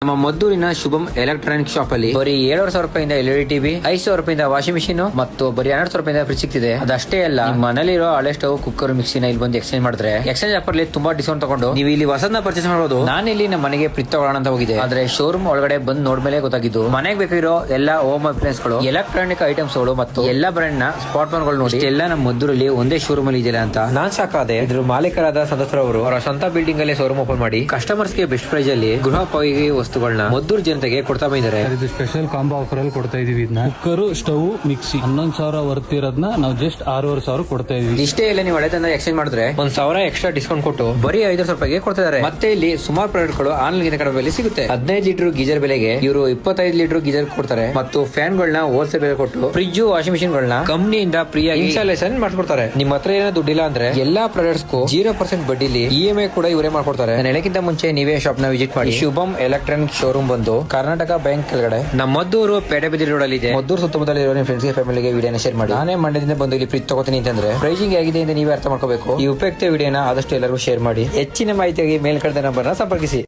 ನಮ್ಮ ಮದ್ದೂರಿನ ಶುಭಂ electronic shop ಅಲ್ಲಿ ಬರೀ 7,000 ರೂಪಾಯಿಂದ LED ಟಿವಿ, 5,000 ರೂಪಾಯಿಂದ ವಾಷಿಂಗ್ ಮಿಷಿನ್ ಮತ್ತು ಬರೀ 1,200 ರೂಪಾಯಿಂದ ಫ್ರಿಜ್ ಸಿಗ್ತಿದೆ. ಅದಷ್ಟೇ ಅಲ್ಲ, ನಿಮ್ಮ ಮನೇಲಿರೋ ಹಳೆ ಸ್ಟವ್, ಕುಕ್ಕರ್, ಮಿಕ್ಸಿನ ಇಲ್ಲಿ ಬಂದು ಎಕ್ಸ್ಚೇಂಜ್ ಮಾಡಿದ್ರೆ ಎಕ್ಸ್ಚೇಂಜ್ ಆಫರ್ ಅಲ್ಲಿ ತುಂಬಾ ಡಿಸ್ಕೌಂಟ್ ತಗೊಂಡು ನೀವು ಇಲ್ಲಿ ಹೊಸದನ್ನ ಪರ್ಚೇಸ್ ಮಾಡಬಹುದು. ನಾನು ಇಲ್ಲಿ ನಮ್ಮ ಮನೆಗೆ ಫ್ರಿಜ್ ತಗೊಳ್ಳೋಣ ಅಂತ ಹೋಗಿದೆ, ಆದ್ರೆ ಶೋರೂಮ್ ಒಳಗಡೆ ಬಂದು ನೋಡ್ಮೇಲೆ ಗೊತ್ತಾಗಿದ್ದು ಮನೆಗೆ ಬೇಕಿರೋ ಎಲ್ಲಾ ಹೋಮ್ ಅಪ್ಲೈನ್ಸ್ ಗಳು, ಎಲೆಕ್ಟ್ರಾನಿಕ್ ಐಟಮ್ಸ್ ಗಳು ಮತ್ತು ಎಲ್ಲಾ ಬ್ರ್ಯಾಂಡ್ ನ ಸ್ಪಾಟ್ ಫೋನ್ ಗಳು ನೋಡಿ ಎಲ್ಲ ನಮ್ಮ ಮದ್ದೂರಲ್ಲಿ ಒಂದೇ ಶೋರೂಮ್ ಅಲ್ಲಿ ಇದೆಯಲ್ಲ ಅಂತ ನಾನ್ ಸಾಕಾದೆ. ಇದ್ರ ಮಾಲೀಕರಾದ ಸಂತೋಷ್ ಅವರು ಅವರ ಸ್ವಂತ ಬಿಲ್ಡಿಂಗ್ ಅಲ್ಲಿ ಶೋರೂಮ್ ಓಪನ್ ಮಾಡಿ ಕಸ್ಟಮರ್ಸ್ ಗೆ ಬೆಸ್ಟ್ ಪ್ರೈಸ್ ಅಲ್ಲಿ ಗೃಹೋಪಯೋಗಿ ವಸ್ತುಗಳನ್ನ ಮದ್ದೂರು ಜನತೆಗೆ ಕೊಡ್ತಾ ಬಂದಿದ್ದಾರೆ. ಇದು ಸ್ಪೆಷಲ್ ಕಾಂಬೋ ಆಫರ್ ಅಲ್ಲಿ ಕೊಡ್ತಾ ಇದೀವಿ. ಇದನ್ನ ಕುಕ್ಕರ್, ಸ್ಟವ್, ಮಿಕ್ಸಿ 11,000 ವರ್ತ್ ಇರೋದನ್ನ ನಾವು ಜಸ್ಟ್ 6,500 ಕೊಡ್ತಾ ಇದೀವಿ. ಇಷ್ಟೇ ಇಲ್ಲ, ನೀವು ಹಳೆದನ್ನ ಎಕ್ಸ್ಚೇಂಜ್ ಮಾಡಿದ್ರೆ 1,000 ಎಕ್ಸ್ಟ್ರಾ ಡಿಸ್ಕೌಂಟ್ ಕೊಟ್ಟು ಬರೀ 5,000 ರೂಪಾಯಿಗೆ ಕೊಡ್ತಾ ಇದ್ದಾರೆ. ಮತ್ತೆ ಇಲ್ಲಿ ಸುಮಾರು ಪ್ರಾಡಕ್ಟ್ ಗಳು ಆನ್ಲೈನ್ ಕಡಿಮೆ ಬೆಲೆ ಸಿಗುತ್ತೆ. 15 ಲೀಟರ್ ಗೀಜರ್ ಬೆಲೆಗೆ ಇವರು 25 ಲೀಟರ್ ಗೀಜರ್ ಕೊಡ್ತಾರೆ ಮತ್ತು ಫ್ಯಾನ್ ಗಳನ್ನ ಹೋಲ್ಸೇಲ್ ಬೆಲೆ ಕೊಟ್ಟು ಫ್ರಿಜ್, ವಾಷಿಂಗ್ ಮಿಷಿನ್ ಗಳನ್ನ ಕಂಪನಿಯಿಂದ ಫ್ರೀ ಆಗಿ ಇನ್ಸ್ಟಾಲೇಷನ್ ಮಾಡ್ಕೊಡ್ತಾರೆ. ನಿಮ್ಮ ಹತ್ರ ಏನೋ ದುಡ್ಡಿಲ್ಲ ಅಂದ್ರೆ ಎಲ್ಲಾ ಪ್ರಾಡಕ್ಟ್ಸ್ 0% ಬಡ್ಡಿಲಿ EMI ಕೂಡ ಇವರೇ ಮಾಡ್ಕೊಡ್ತಾರೆ. ಹೇಳಕ್ಕಿಂತ ಮುಂಚೆ ನೀವೇ ಶಾಪ್ ನ ವಿಸಿಟ್ ಮಾಡಿ. ಶುಭಂ ಎಲೆಕ್ಟ್ರಾನಿಕ್ ಶೋರೂಮ್ ಬಂದು ಕರ್ನಾಟಕ ಬ್ಯಾಂಕ್ ಕೆಳಗಡೆ ನಮ್ಮ ಮದ್ದೂರು ಪೇಟೆಬಿದಿರಿ ರೋಡ್ ಅಲ್ಲಿ ಇದೆ. ಮದ್ದೂರು ಸುತ್ತಮುತ್ತಲ ಇರೋ ನಿಮ್ಮ ಫ್ರೆಂಡ್ಸ್ ಫ್ಯಾಮಿಲಿಗೆ ವಿಡಿಯೋನ ಶೇರ್ ಮಾಡಿ. ನಾನೇ ಮಂಡ್ಯದಿಂದ ಬಂದು ಇಲ್ಲಿ ಫ್ರಿಜ್ ತಗೋತೀನಿ ಅಂತಂದ್ರೆ ಪ್ರೈಸಿಂಗ್ ಆಗಿದೆ ಅಂತ ನೀವೇ ಅರ್ಥ ಮಾಡ್ಕೋಬೇಕು. ಈ ಉಪಯುಕ್ತ ವಿಡಿಯೋನ ಆದಷ್ಟು ಎಲ್ಲರಿಗೂ ಶೇರ್ ಮಾಡಿ. ಹೆಚ್ಚಿನ ಮಾಹಿತಿಯಾಗಿ ಮೇಲ್ಕಡೆ ನಂಬರ್ನ ಸಂಪರ್ಕಿಸಿ.